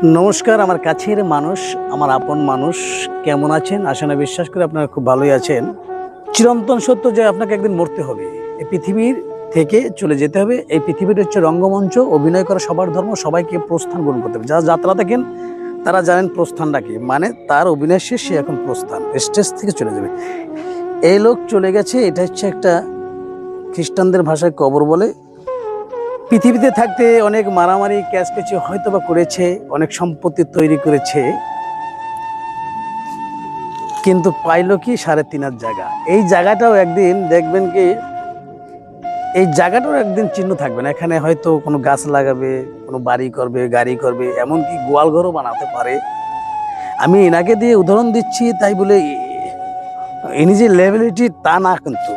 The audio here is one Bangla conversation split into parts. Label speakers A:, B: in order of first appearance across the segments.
A: নমস্কার, আমার কাছের মানুষ, আমার আপন মানুষ কেমন আছেন? আশা না বিশ্বাস করে আপনারা খুব ভালোই আছেন। চিরন্তন সত্য যে আপনাকে একদিন মরতে হবে। এই পৃথিবীর থেকে চলে যেতে হবে। এই পৃথিবীটা হচ্ছে রঙ্গমঞ্চ, অভিনয় করা সবার ধর্ম, সবাইকে প্রস্থান গ্রহণ করতে হবে। যারা যাত্রা দেখেন তারা জানেন প্রস্থানটা কি, মানে তার অভিনয় শেষ, সে এখন প্রস্থান, স্টেজ থেকে চলে যাবে। এই লোক চলে গেছে, এটা হচ্ছে একটা খ্রিস্টানদের ভাষায় কবর বলে। পৃথিবীতে থাকতে অনেক মারামারি ক্যাচকেচি হয়তো বা করেছে, অনেক সম্পত্তি তৈরি করেছে, কিন্তু পাইলো কি 3.5 জায়গা। এই জায়গাটাও একদিন দেখবেন কি, এই জায়গাটাও একদিন চিহ্ন থাকবে না। এখানে হয়তো কোনো গাছ লাগাবে, কোনো বাড়ি করবে, গাড়ি করবে, এমনকি গোয়াল ঘরও বানাতে পারে। আমি এনাকে দিয়ে উদাহরণ দিচ্ছি তাই বলে ইনি যে লেভেলিটি তা না, কিন্তু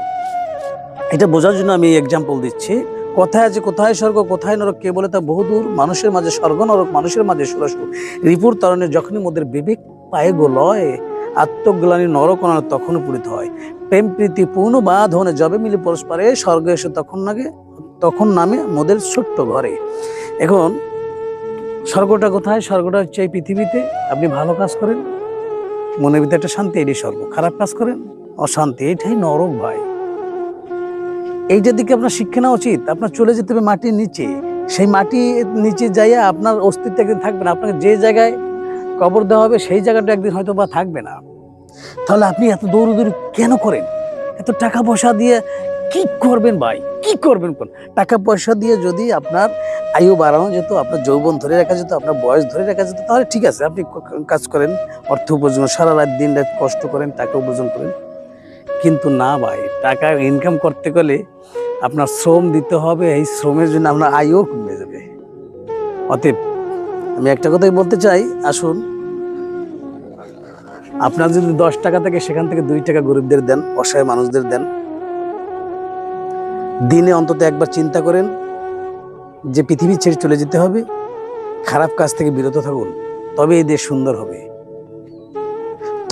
A: এটা বোঝার জন্য আমি এক্সাম্পল দিচ্ছি। কোথায় আছে, কোথায় স্বর্গ, কোথায় নরক, কে বলে তা বহুদূর। মানুষের মাঝে স্বর্গ নরক, মানুষের মাঝে সুরসুর। রিপুর তরণে যখনই মোদের বিবেক পায়ে গোলয়, আত্মগ্লানি নরকণা তখনও পূরিত হয়। প্রেম প্রীতি পূর্ণ বাঁধনে যবে মিলে পরস্পরে, স্বর্গ এসে তখন নামে মোদের ছোট্ট ঘরে। এখন স্বর্গটা কোথায়? স্বর্গটা হচ্ছে এই পৃথিবীতে। আপনি ভালো কাজ করেন, মনের ভিতরে একটা শান্তি, এটাই স্বর্গ। খারাপ কাজ করেন, অশান্তি, এটাই নরক ভাই। এইটার দিকে আপনার শিক্ষা নেওয়া উচিত। আপনার চলে যেতে হবে মাটির নিচে। সেই মাটির নিচে যাইয়া আপনার অস্তিত্ব একদিন থাকবে না। আপনাকে যে জায়গায় কবর দেওয়া হবে সেই জায়গাটা একদিন হয়তো বা থাকবে না। তাহলে আপনি এত দৌড়দৌড়ি কেন করেন? এত টাকা পয়সা দিয়ে কি করবেন ভাই? কি করবেন? কোন টাকা পয়সা দিয়ে যদি আপনার আয়ু বাড়ানো যেত, আপনার যৌবন ধরে রাখা যেত, আপনার বয়স ধরে রাখা যেত, তাহলে ঠিক আছে, আপনি কাজ করেন, অর্থ উপার্জন, সারা রাত দিন রাত কষ্ট করেন, টাকা উপার্জন করেন। কিন্তু না ভাই, টাকা ইনকাম করতে গেলে আপনার শ্রম দিতে হবে। এই শ্রমের জন্য আপনার আয়ও কমে যাবে। অতএব আমি একটা কথাই বলতে চাই, আসুন, আপনার যদি 10 টাকা থাকে সেখান থেকে 2 টাকা গরিবদের দেন, অসহায় মানুষদের দেন। দিনে অন্তত একবার চিন্তা করেন যে পৃথিবী ছেড়ে চলে যেতে হবে। খারাপ কাজ থেকে বিরত থাকুন, তবে এই দেশ সুন্দর হবে।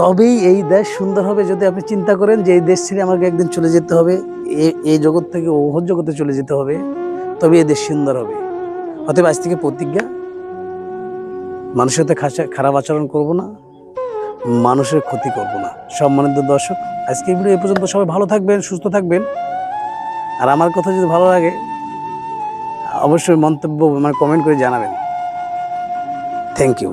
A: তবেই এই দেশ সুন্দর হবে যদি আপনি চিন্তা করেন যে এই দেশ ছেড়ে আমাকে একদিন চলে যেতে হবে, এই জগৎ থেকে ওহর জগতে চলে যেতে হবে, তবে এই দেশ সুন্দর হবে। অতএব আজ থেকে প্রতিজ্ঞা, মানুষের সাথে খারাপ আচরণ করব না, মানুষের ক্ষতি করব না। সম্মানিত দর্শক, আজকে এই ভিডিও এ পর্যন্ত। সবাই ভালো থাকবেন, সুস্থ থাকবেন। আর আমার কথা যদি ভালো লাগে অবশ্যই মন্তব্য, মানে কমেন্ট করে জানাবেন। Thank you.